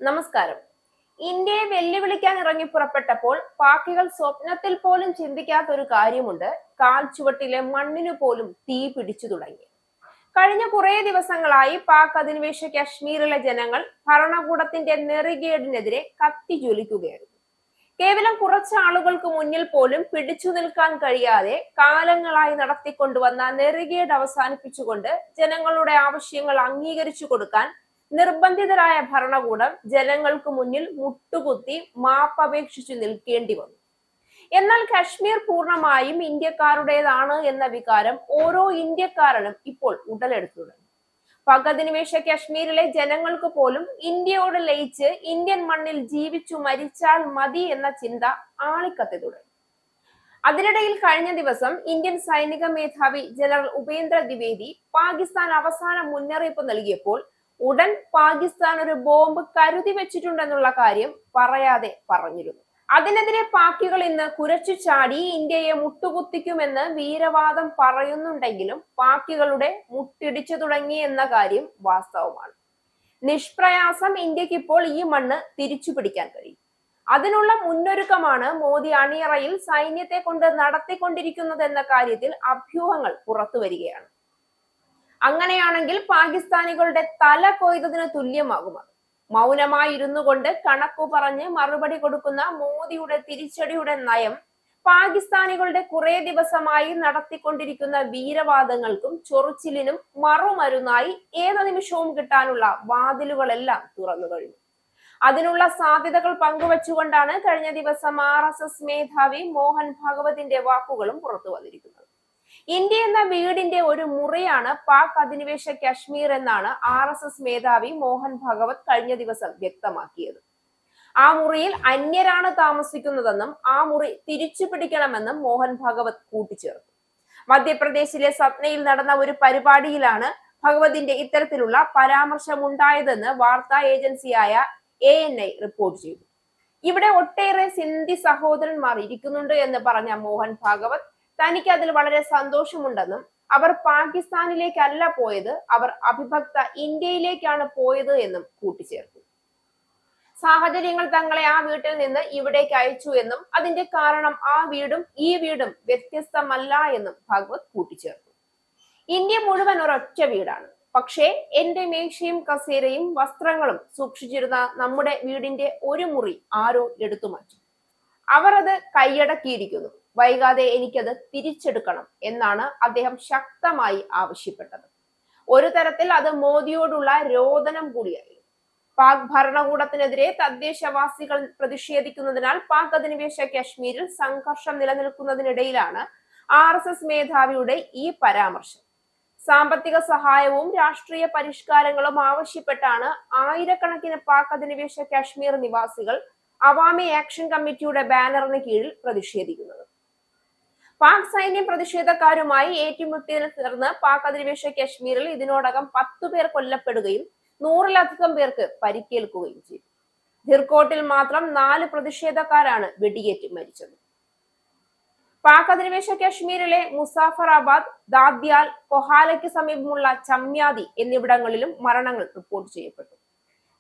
നമസ്കാരം. ഇന്ത്യയെ വെല്ലുവിളിക്കാൻ ഇറങ്ങി പുറപ്പെട്ടപ്പോൾ പാക്കികൾ സ്വപ്നത്തിൽ പോലും ചിന്തിക്കാത്ത ഒരു കാര്യമുണ്ട്. കാൽച്ചുവട്ടിലെ മണ്ണിനു പോലും തീ പിടിച്ചു തുടങ്ങി. കഴിഞ്ഞ കുറെ ദിവസങ്ങളായി പാക് അധിനിവേശ കശ്മീരിലെ ജനങ്ങൾ ഭരണകൂടത്തിന്റെ നെറികേടിനെതിരെ കത്തിജ്വലിക്കുകയായിരുന്നു. കേവലം കുറച്ച് ആളുകൾക്ക് മുന്നിൽ പോലും പിടിച്ചു നിൽക്കാൻ കഴിയാതെ കാലങ്ങളായി നടത്തിക്കൊണ്ടുവന്ന നെറികേട് അവസാനിപ്പിച്ചുകൊണ്ട് ജനങ്ങളുടെ ആവശ്യങ്ങൾ അംഗീകരിച്ചു കൊടുക്കാൻ നിർബന്ധിതരായ ഭരണകൂടം ജനങ്ങൾക്ക് മുന്നിൽ മുട്ടുകുത്തി മാപ്പപേക്ഷിച്ചു നിൽക്കേണ്ടി വന്നു. എന്നാൽ കശ്മീർ പൂർണ്ണമായും ഇന്ത്യക്കാരുടേതാണ് എന്ന വികാരം ഓരോ ഇന്ത്യക്കാരനും ഇപ്പോൾ ഉടലെടുത്തു തുടങ്ങി. പാക് അധിനിവേശ കശ്മീരിലെ ജനങ്ങൾക്ക് പോലും ഇന്ത്യയോട് ലയിച്ച് ഇന്ത്യൻ മണ്ണിൽ ജീവിച്ചു മരിച്ചാൽ മതി എന്ന ചിന്ത ആളിക്കത്തി തുടങ്ങി. അതിനിടയിൽ കഴിഞ്ഞ ദിവസം ഇന്ത്യൻ സൈനിക മേധാവി ജനറൽ ഉപേന്ദ്ര ദ്വിവേദി പാകിസ്ഥാൻ അവസാന മുന്നറിയിപ്പ് നൽകിയപ്പോൾ ഉടൻ പാകിസ്ഥാൻ ഒരു ബോംബ് കരുതി വെച്ചിട്ടുണ്ടെന്നുള്ള കാര്യം പറയാതെ പറഞ്ഞിരുന്നു. അതിനെതിരെ പാക്കികൾ ഇന്ന് കുരച്ചു ചാടി ഇന്ത്യയെ മുട്ടുകുത്തിക്കുമെന്ന് വീരവാദം പറയുന്നുണ്ടെങ്കിലും പാക്കികളുടെ മുട്ടിടിച്ചു തുടങ്ങി എന്ന കാര്യം വാസ്തവമാണ്. നിഷ്പ്രയാസം ഇന്ത്യക്ക് ഇപ്പോൾ ഈ മണ്ണ് തിരിച്ചു പിടിക്കാൻ കഴിയും. അതിനുള്ള മുന്നൊരുക്കമാണ് മോദി അണിയറയിൽ സൈന്യത്തെ കൊണ്ട് നടത്തിക്കൊണ്ടിരിക്കുന്നത് എന്ന കാര്യത്തിൽ അഭ്യൂഹങ്ങൾ പുറത്തു വരികയാണ്. അങ്ങനെയാണെങ്കിൽ പാകിസ്ഥാനികളുടെ തല കൊയ്തതിന് തുല്യമാകും അത്. മൗനമായി ഇരുന്നു കൊണ്ട് കണക്കു പറഞ്ഞ് മറുപടി കൊടുക്കുന്ന മോദിയുടെ തിരിച്ചടിയുടെ നയം പാകിസ്ഥാനികളുടെ കുറെ ദിവസമായി നടത്തിക്കൊണ്ടിരിക്കുന്ന വീരവാദങ്ങൾക്കും ചൊറിച്ചിലിനും മറുമരുന്നായി ഏത് നിമിഷവും കിട്ടാനുള്ള വാതിലുകളെല്ലാം തുറന്നു കഴിഞ്ഞു. അതിനുള്ള സാധ്യതകൾ പങ്കുവച്ചുകൊണ്ടാണ് കഴിഞ്ഞ ദിവസം RSS മേധാവി മോഹൻ ഭാഗവതിന്റെ വാക്കുകളും പുറത്തു വന്നിരിക്കുന്നത്. ഇന്ത്യ എന്ന വീടിന്റെ ഒരു മുറിയാണ് പാക് അധിനിവേശ കശ്മീർ എന്നാണ് RSS മേധാവി മോഹൻ ഭാഗവത് കഴിഞ്ഞ ദിവസം വ്യക്തമാക്കിയത്. ആ മുറിയിൽ അന്യരാണ് താമസിക്കുന്നതെന്നും ആ മുറി തിരിച്ചു പിടിക്കണമെന്നും മോഹൻ ഭാഗവത് കൂട്ടിച്ചേർത്തു. മധ്യപ്രദേശിലെ സത്നയിൽ നടന്ന ഒരു പരിപാടിയിലാണ് ഭഗവതിന്റെ ഇത്തരത്തിലുള്ള പരാമർശമുണ്ടായതെന്ന് വാർത്താ ഏജൻസിയായ ANI റിപ്പോർട്ട് ചെയ്തു. ഇവിടെ ഒട്ടേറെ സിന്ധി സഹോദരന്മാർ ഇരിക്കുന്നുണ്ട് എന്ന് പറഞ്ഞ മോഹൻ ഭാഗവത് തനിക്ക് അതിൽ വളരെ സന്തോഷമുണ്ടെന്നും അവർ പാകിസ്ഥാനിലേക്കല്ല പോയത്, അവർ അവിഭക്ത ഇന്ത്യയിലേക്കാണ് പോയത് എന്നും കൂട്ടിച്ചേർത്തു. സാഹചര്യങ്ങൾ തങ്ങളെ ആ വീട്ടിൽ നിന്ന് ഇവിടേക്ക് അയച്ചു എന്നും അതിന്റെ കാരണം ആ വീടും ഈ വീടും വ്യത്യസ്തമല്ല എന്നും ഭാഗവത് കൂട്ടിച്ചേർത്തു. ഇന്ത്യ മുഴുവൻ ഒരൊറ്റ വീടാണ്. പക്ഷേ എന്റെ മേശയും കസേരയും വസ്ത്രങ്ങളും സൂക്ഷിച്ചിരുന്ന നമ്മുടെ വീടിന്റെ ഒരു മുറി ആരോ എടുത്തു മാറ്റി. അവർ അത് കൈയടക്കിയിരിക്കുന്നു. വൈകാതെ എനിക്കത് തിരിച്ചെടുക്കണം എന്നാണ് അദ്ദേഹം ശക്തമായി ആവശ്യപ്പെട്ടത്. ഒരു തരത്തിൽ അത് മോദിയോടുള്ള രോദനം കൂടിയായിരുന്നു. പാക് ഭരണകൂടത്തിനെതിരെ തദ്ദേശവാസികൾ പ്രതിഷേധിക്കുന്നതിനാൽ പാക് അധിനിവേശ കശ്മീരിൽ സംഘർഷം നിലനിൽക്കുന്നതിനിടയിലാണ് RSS മേധാവിയുടെ ഈ പരാമർശം. സാമ്പത്തിക സഹായവും രാഷ്ട്രീയ പരിഷ്കാരങ്ങളും ആവശ്യപ്പെട്ടാണ് ആയിരക്കണക്കിന് പാക് അധിനിവേശ കശ്മീർ നിവാസികൾ അവാമി ആക്ഷൻ കമ്മിറ്റിയുടെ ബാനറിന് കീഴിൽ പ്രതിഷേധിക്കുന്നത്. പാക് സൈന്യം പ്രതിഷേധക്കാരുമായി ഏറ്റുമുട്ടിയതിനെ തുടർന്ന് പാക് അധിനിവേശ കശ്മീരിൽ ഇതിനോടകം 10 പേർ കൊല്ലപ്പെടുകയും 100-ലധികം പേർക്ക് പരിക്കേൽക്കുകയും ചെയ്തു. ധിർകോട്ടിൽ മാത്രം 4 പ്രതിഷേധക്കാരാണ് വെടിയേറ്റ് മരിച്ചത്. പാക് അധിനിവേശ കശ്മീരിലെ മുസാഫറാബാദ്, ദാദ്യാൽ, കൊഹാലയ്ക്ക് സമീപമുള്ള ചമ്യാദി എന്നിവിടങ്ങളിലും മരണങ്ങൾ റിപ്പോർട്ട് ചെയ്യപ്പെട്ടു.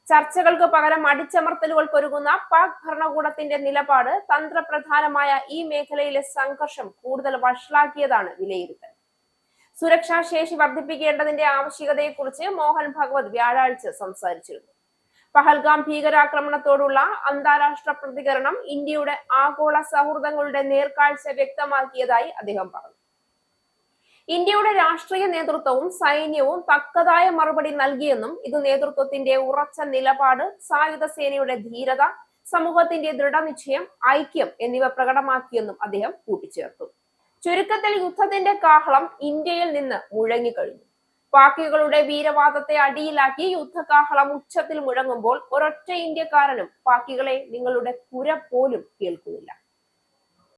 ചർച്ചകൾക്ക് പകരം അടിച്ചമർത്തലുകൾക്കൊരുങ്ങുന്ന പാക് ഭരണകൂടത്തിന്റെ നിലപാട് തന്ത്രപ്രധാനമായ ഈ മേഖലയിലെ സംഘർഷം കൂടുതൽ വഷളാക്കിയതാണ് വിലയിരുത്തൽ. സുരക്ഷാ ശേഷി വർദ്ധിപ്പിക്കേണ്ടതിന്റെ ആവശ്യകതയെക്കുറിച്ച് മോഹൻ ഭാഗവത് വ്യാഴാഴ്ച സംസാരിച്ചിരുന്നു. പഹൽഗാം ഭീകരാക്രമണത്തോടുള്ള അന്താരാഷ്ട്ര പ്രതികരണം ഇന്ത്യയുടെ ആഗോള സൗഹൃദങ്ങളുടെ നേർക്കാഴ്ച വ്യക്തമാക്കിയതായി അദ്ദേഹം പറഞ്ഞു. ഇന്ത്യയുടെ രാഷ്ട്രീയ നേതൃത്വവും സൈന്യവും തക്കതായ മറുപടി നൽകിയെന്നും ഇത് നേതൃത്വത്തിന്റെ ഉറച്ച നിലപാട്, സായുധ സേനയുടെ ധീരത, സമൂഹത്തിന്റെ ദൃഢനിശ്ചയം, ഐക്യം എന്നിവ പ്രകടമാക്കിയെന്നും അദ്ദേഹം കൂട്ടിച്ചേർത്തു. ചുരുക്കത്തിൽ യുദ്ധത്തിന്റെ കാഹളം ഇന്ത്യയിൽ നിന്ന് മുഴങ്ങിക്കഴിഞ്ഞു. പാക്കികളുടെ വീരവാദത്തെ അടിയിലാക്കി യുദ്ധകാഹളം ഉച്ചത്തിൽ മുഴങ്ങുമ്പോൾ ഒരൊറ്റ ഇന്ത്യക്കാരനും പാക്കികളെ നിങ്ങളുടെ കുര പോലും കേൾക്കുന്നില്ല.